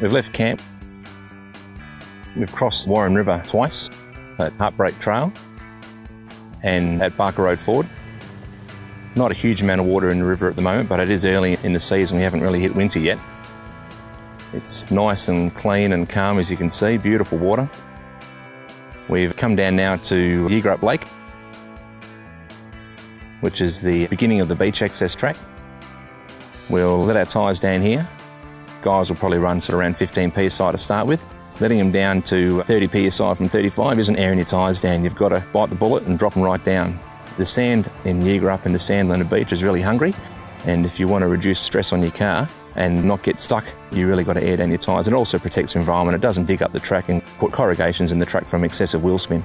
We've left camp. We've crossed Warren River twice at Heartbreak Trail and at Barker Road Ford. Not a huge amount of water in the river at the moment, but it is early in the season. We haven't really hit winter yet. It's nice and clean and calm, as you can see. Beautiful water. We've come down now to Yeagerup Lake, which is the beginning of the beach access track. We'll let our tyres down here. Guys will probably run sort of around 15 psi to start with. Letting them down to 30 psi from 35 isn't airing your tyres down. You've got to bite the bullet and drop them right down. The sand in Yeagerup and the Sandlander Beach is really hungry, and if you want to reduce stress on your car and not get stuck, you really got to air down your tyres. It also protects the environment. It doesn't dig up the track and put corrugations in the track from excessive wheel spin.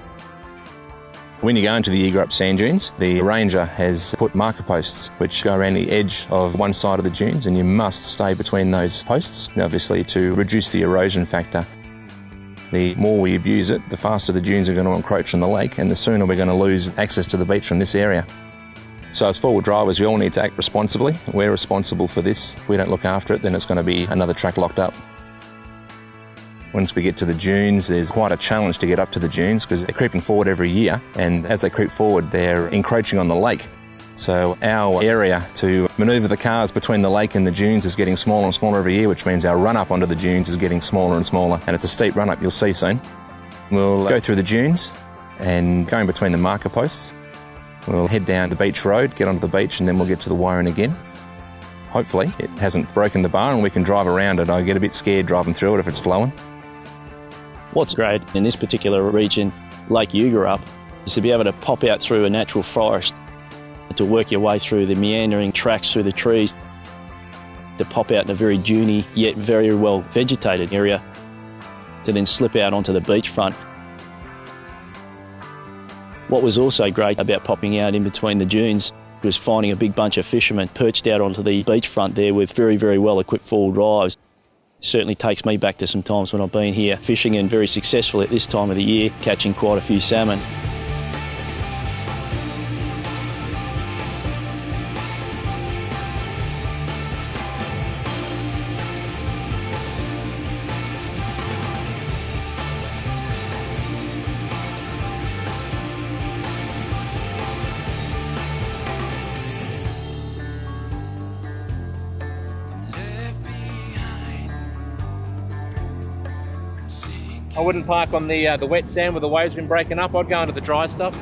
When you go into the Yeagerup sand dunes, the ranger has put marker posts which go around the edge of one side of the dunes, and you must stay between those posts, obviously to reduce the erosion factor. The more we abuse it, the faster the dunes are going to encroach on the lake, and the sooner we're going to lose access to the beach from this area. So as four-wheel drivers, we all need to act responsibly. We're responsible for this. If we don't look after it, then it's going to be another track locked up. Once we get to the dunes, there's quite a challenge to get up to the dunes because they're creeping forward every year, and as they creep forward, they're encroaching on the lake. So our area to manoeuvre the cars between the lake and the dunes is getting smaller and smaller every year, which means our run-up onto the dunes is getting smaller and smaller, and it's a steep run-up, you'll see soon. We'll go through the dunes and going between the marker posts. We'll head down the beach road, get onto the beach, and then we'll get to the Warren again. Hopefully it hasn't broken the bar and we can drive around it. I get a bit scared driving through it if it's flowing. What's great in this particular region, Lake Yeagerup, is to be able to pop out through a natural forest, to work your way through the meandering tracks through the trees, to pop out in a very duney yet very well vegetated area, to then slip out onto the beachfront. What was also great about popping out in between the dunes was finding a big bunch of fishermen perched out onto the beachfront there with very, very well equipped four-wheel drives. Certainly takes me back to some times when I've been here fishing and very successful at this time of the year, catching quite a few salmon. I wouldn't park on the wet sand where the waves been breaking up. I'd go into the dry stuff.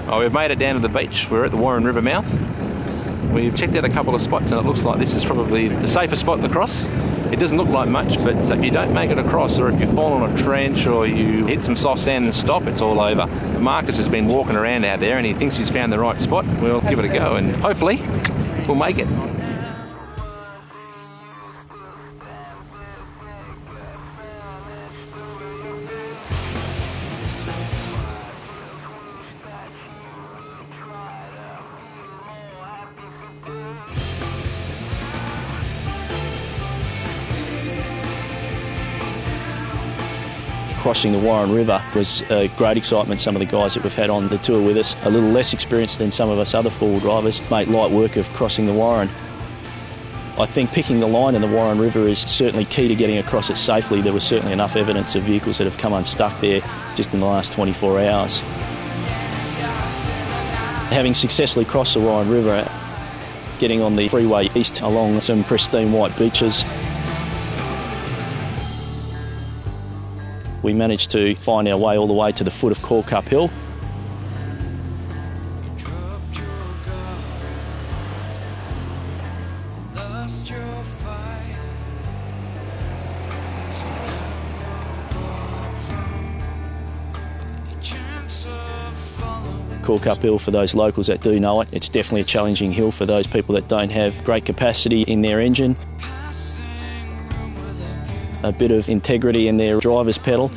Oh, we've made it down to the beach. We're at the Warren River mouth. We've checked out a couple of spots and it looks like this is probably the safest spot to cross. It doesn't look like much, but if you don't make it across, or if you fall on a trench or you hit some soft sand and stop, it's all over. Marcus has been walking around out there and he thinks he's found the right spot. We'll give it a go and hopefully we'll make it. Crossing the Warren River was a great excitement. Some of the guys that we've had on the tour with us, a little less experienced than some of us other four-wheel drivers, made light work of crossing the Warren. I think picking the line in the Warren River is certainly key to getting across it safely. There was certainly enough evidence of vehicles that have come unstuck there just in the last 24 hours. Having successfully crossed the Warren River, getting on the freeway east along some pristine white beaches, we managed to find our way all the way to the foot of Cork Cup Hill. Cork Cup Hill, for those locals that do know it, it's definitely a challenging hill for those people that don't have great capacity in their engine. A bit of integrity in their driver's pedal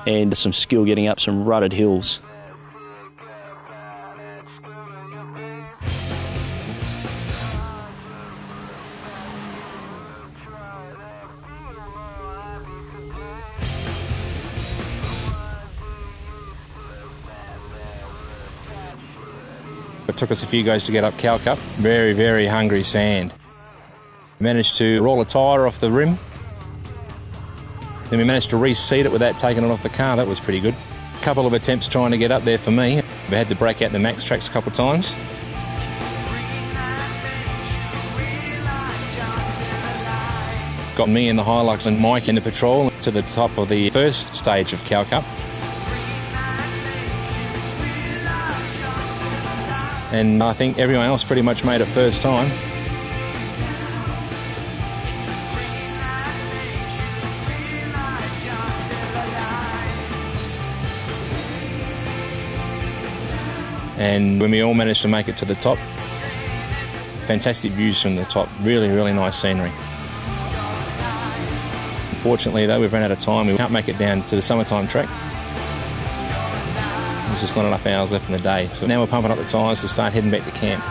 and some skill getting up some rutted hills. It took us a few goes to get up Cow Cup. Very, very hungry sand. Managed to roll a tyre off the rim Then we managed to reseat it without taking it off the car. That was pretty good. A couple of attempts trying to get up there for me. We had to break out the max tracks a couple of times. Got me in the Hilux and Mike in the Patrol to the top of the first stage of Cal Cup. And I think everyone else pretty much made it first time. And when we all managed to make it to the top, fantastic views from the top, really, really nice scenery. Unfortunately though, we've run out of time. We can't make it down to the summertime track. There's just not enough hours left in the day. So now we're pumping up the tyres to start heading back to camp.